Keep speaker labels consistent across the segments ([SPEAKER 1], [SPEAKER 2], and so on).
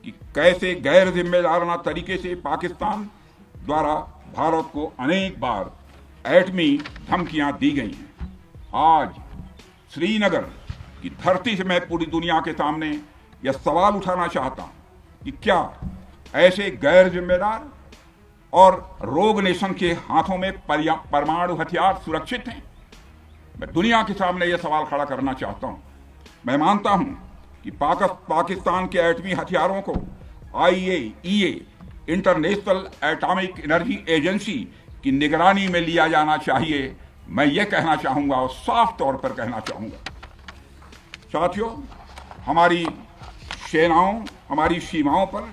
[SPEAKER 1] कि कैसे गैर जिम्मेदाराना तरीके से पाकिस्तान द्वारा भारत को अनेक बार एटमी धमकियां दी गई हैं। आज श्रीनगर की धरती से मैं पूरी दुनिया के सामने यह सवाल उठाना चाहता हूं कि क्या ऐसे गैर जिम्मेदार और रोग नेशन के हाथों में परमाणु हथियार सुरक्षित हैं? मैं दुनिया के सामने यह सवाल खड़ा करना चाहता हूं। मैं मानता हूं कि पाकिस्तान के एटमी हथियारों को IAEA international atomic energy agency की निगरानी में लिया जाना चाहिए। मैं ये कहना चाहूँगा और साफ तौर पर कहना चाहूँगा। साथियों, हमारी सेनाओं, हमारी सीमाओं पर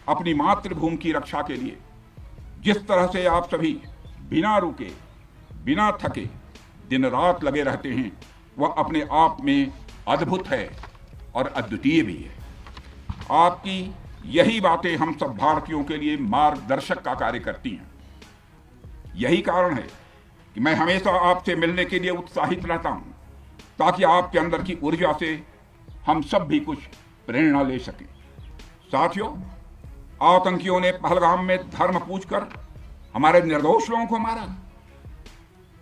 [SPEAKER 1] अपनी मातृभूमि की रक्षा के लिए जिस तरह से आप सभी बिना रुके, बिना थके दिन रात लगे रहते हैं, वह अपने आप में अद्भुत है और अद्वितीय भी है। आपकी यही बातें हम सब भारतीयों के लिए मार्गदर्शक का कार्य करती हैं। यही कारण है कि मैं हमेशा आपसे मिलने के लिए उत्साहित रहता हूं, ताकि आपके अंदर की ऊर्जा से हम सब भी कुछ प्रेरणा ले सकें। साथियों, आतंकियों ने पहलगाम में धर्म पूछकर हमारे निर्दोष लोगों को मारा।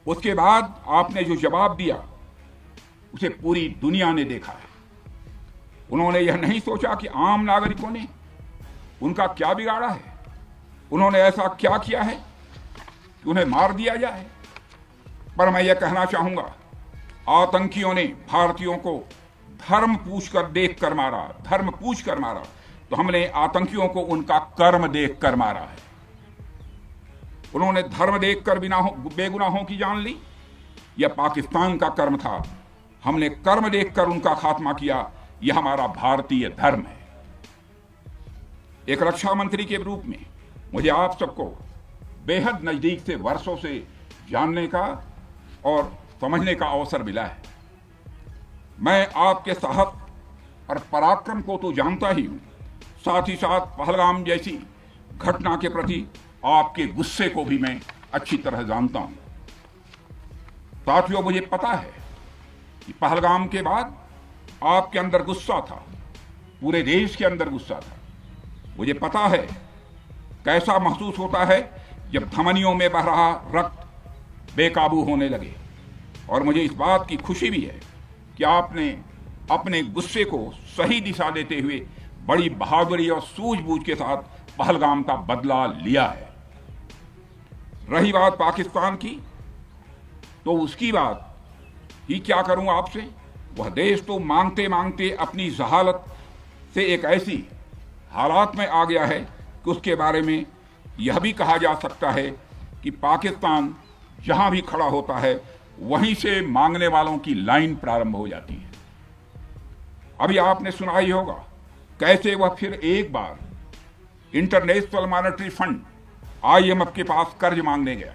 [SPEAKER 1] उसके बाद आपने जो जवाब दिया उसे पूरी दुनिया ने देखा है। उन्होंने यह नहीं सोचा कि आम नागरिकों ने उनका क्या बिगाड़ा है, उन्होंने ऐसा क्या किया है कि उन्हें मार दिया जाए। पर मैं यह कहना चाहूंगा, आतंकियों ने भारतीयों को धर्म पूछकर देखकर मारा, धर्म पूछकर मारा, तो हमने आतंकियों को उनका कर्म देखकर मारा है। उन्होंने धर्म देखकर बेगुनाहों की जान ली। यह पाकिस्तान का कर्म था, हमने कर्म देखकर उनका खात्मा किया। यह हमारा भारतीय धर्म है। एक रक्षा मंत्री के रूप में मुझे आप सबको बेहद नजदीक से वर्षों से जानने का और समझने का अवसर मिला है। मैं आपके साहस और पराक्रम को तो जानता ही हूं, साथ ही साथ पहलगाम जैसी घटना के प्रति आपके गुस्से को भी मैं अच्छी तरह जानता हूं। साथियों, मुझे पता है कि पहलगाम के बाद आपके अंदर गुस्सा था, पूरे देश के अंदर गुस्सा था। मुझे पता है कैसा महसूस होता है जब धमनियों में बह रहा रक्त बेकाबू होने लगे। और मुझे इस बात की खुशी भी है कि आपने अपने गुस्से को सही दिशा देते हुए बड़ी बहादुरी और सूझबूझ के साथ पहलगाम का बदला लिया है। रही बात पाकिस्तान की, तो उसकी बात ही क्या करूं आपसे। वह देश तो मांगते मांगते अपनी जहालत से एक ऐसी हालात में आ गया है कि उसके बारे में यह भी कहा जा सकता है कि पाकिस्तान जहां भी खड़ा होता है वहीं से मांगने वालों की लाइन प्रारंभ हो जाती है। अभी आपने सुना ही होगा कैसे वह फिर एक बार इंटरनेशनल मॉनेटरी फंड IMF के पास कर्ज मांगने गया।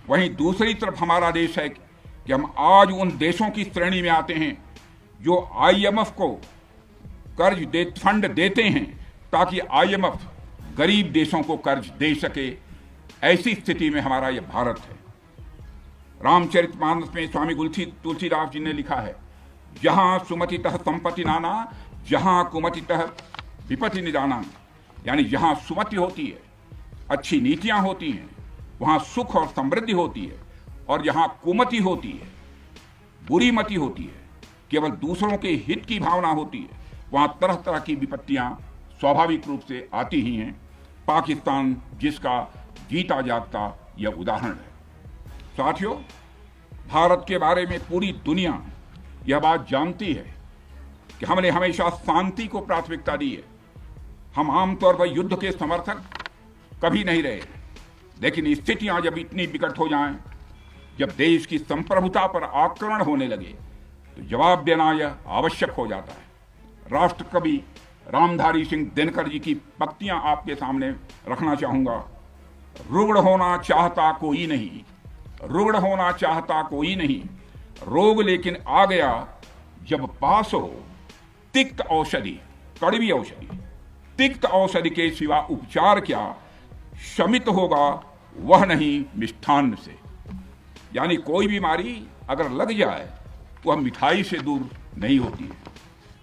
[SPEAKER 1] वहीं दूसरी तरफ हमारा देश है कि हम आज उन देशों की श्रेणी में आते हैं जो IMF को फंड देते हैं ताकि IMF गरीब देशों को कर्ज दे सके। ऐसी स्थिति में हमारा यह भारत है। रामचरितमानस में स्वामी तुलसीदास जी ने लिखा है, जहां सुमतितः संपत्ति नाना, जहां कुमतितः विपत्ति निदाना। यानी जहां सुमति होती है, अच्छी नीतियां होती हैं, वहां सुख और समृद्धि होती है, और जहां कुमति होती है, बुरी मति होती है, केवल दूसरों के हित की भावना होती है, वहां तरह तरह की विपत्तियां स्वाभाविक रूप से आती ही हैं। पाकिस्तान जिसका जीता जागता यह उदाहरण है। साथियों, भारत के बारे में पूरी दुनिया यह बात जानती है कि हमने हमेशा शांति को प्राथमिकता दी है। हम आमतौर पर युद्ध के समर्थक कभी नहीं रहे, लेकिन स्थितियां जब इतनी विकट हो जाएं, जब देश की संप्रभुता पर आक्रमण होने लगे, तो जवाब देना यह आवश्यक हो जाता है। राष्ट्रकवि रामधारी सिंह दिनकर जी की पंक्तियां आपके सामने रखना चाहूंगा। रुग्ण होना चाहता कोई नहीं, रुग्ण होना चाहता कोई नहीं, रोग लेकिन आ गया जब पास हो तिक्त औषधि, कड़वी औषधि, तिक्त औषधि के सिवा उपचार क्या, शमित होगा वह नहीं मिष्ठान्न से। यानी कोई बीमारी अगर लग जाए तो वह मिठाई से दूर नहीं होती है,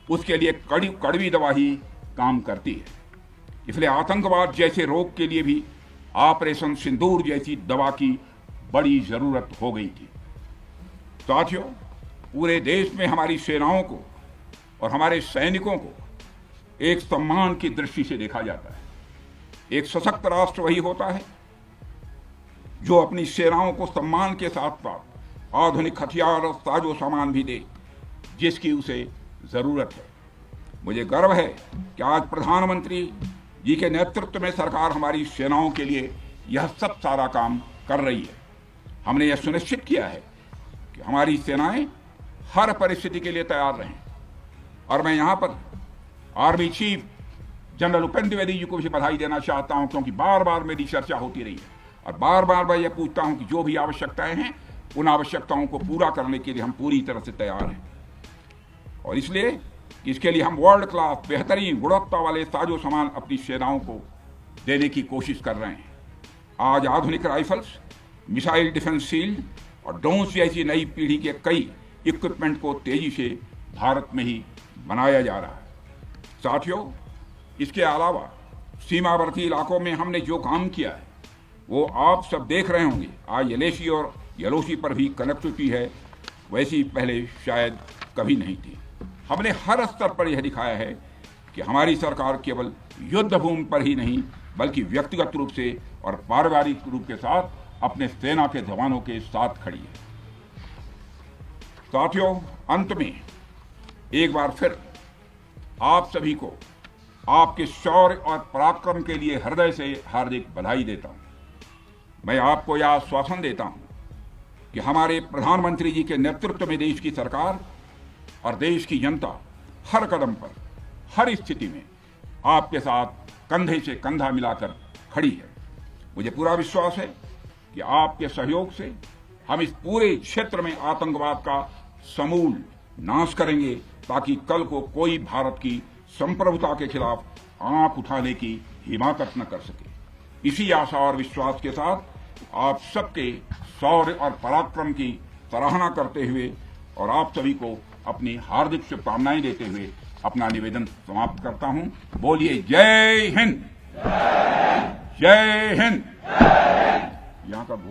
[SPEAKER 1] उसके लिए कड़वी दवा ही काम करती है। इसलिए आतंकवाद जैसे रोग के लिए भी ऑपरेशन सिंदूर जैसी दवा की बड़ी जरूरत हो गई थी। साथियों, पूरे देश में हमारी सेनाओं को और हमारे सैनिकों को एक सम्मान की दृष्टि से देखा जाता है। एक सशक्त राष्ट्र वही होता है जो अपनी सेनाओं को सम्मान के साथ साथ आधुनिक हथियार और साजो सामान भी दे जिसकी उसे जरूरत है। मुझे गर्व है कि आज प्रधानमंत्री जी के नेतृत्व में सरकार हमारी सेनाओं के लिए यह सब सारा काम कर रही है। हमने यह सुनिश्चित किया है कि हमारी सेनाएं हर परिस्थिति के लिए तैयार रहें। और मैं यहां पर army chief general Upendra Dwivedi ji को भी बधाई देना चाहता हूं, क्योंकि बार बार मेरी चर्चा होती रही है और बार बार मैं ये पूछता हूं कि जो भी आवश्यकताएं हैं उन आवश्यकताओं को पूरा करने के लिए हम पूरी तरह से तैयार हैं। और इसलिए इसके लिए हम वर्ल्ड क्लास बेहतरीन गुणवत्ता वाले साजो सामान अपनी सेनाओं को देने की कोशिश कर रहे हैं। आज आधुनिक राइफल्स, मिसाइल डिफेंस शील्ड और ड्रोन्स जैसी नई पीढ़ी के कई इक्विपमेंट को तेजी से भारत में ही बनाया जा रहा है। साथियों, इसके अलावा सीमावर्ती इलाकों में हमने जो काम किया है वो आप सब देख रहे होंगे। आज एलएसी और एलओसी पर भी कनेक्टिविटी है, वैसी पहले शायद कभी नहीं थी। हमने हर स्तर पर यह दिखाया है कि हमारी सरकार केवल युद्ध भूमि पर ही नहीं बल्कि व्यक्तिगत रूप से और पारिवारिक रूप के साथ अपने सेना के जवानों के साथ खड़ी है। साथियों, अंत में एक बार फिर आप सभी को आपके शौर्य और पराक्रम के लिए हृदय से हार्दिक बधाई देता हूं। मैं आपको यह आश्वासन देता हूं कि हमारे प्रधानमंत्री जी के नेतृत्व में देश की सरकार और देश की जनता हर कदम पर, हर स्थिति में आपके साथ कंधे से कंधा मिलाकर खड़ी है। मुझे पूरा विश्वास है कि आपके सहयोग से हम इस पूरे क्षेत्र में आतंकवाद का समूल नाश करेंगे, ताकि कल को कोई भारत की संप्रभुता के खिलाफ आंख उठाने की हिमाकत न कर सके। इसी आशा और विश्वास के साथ आप सबके शौर्य और पराक्रम की सराहना करते हुए और आप सभी को अपनी हार्दिक शुभकामनाएं देते हुए अपना निवेदन समाप्त करता हूं। बोलिए जय हिंद, जय हिंद। यहाँ का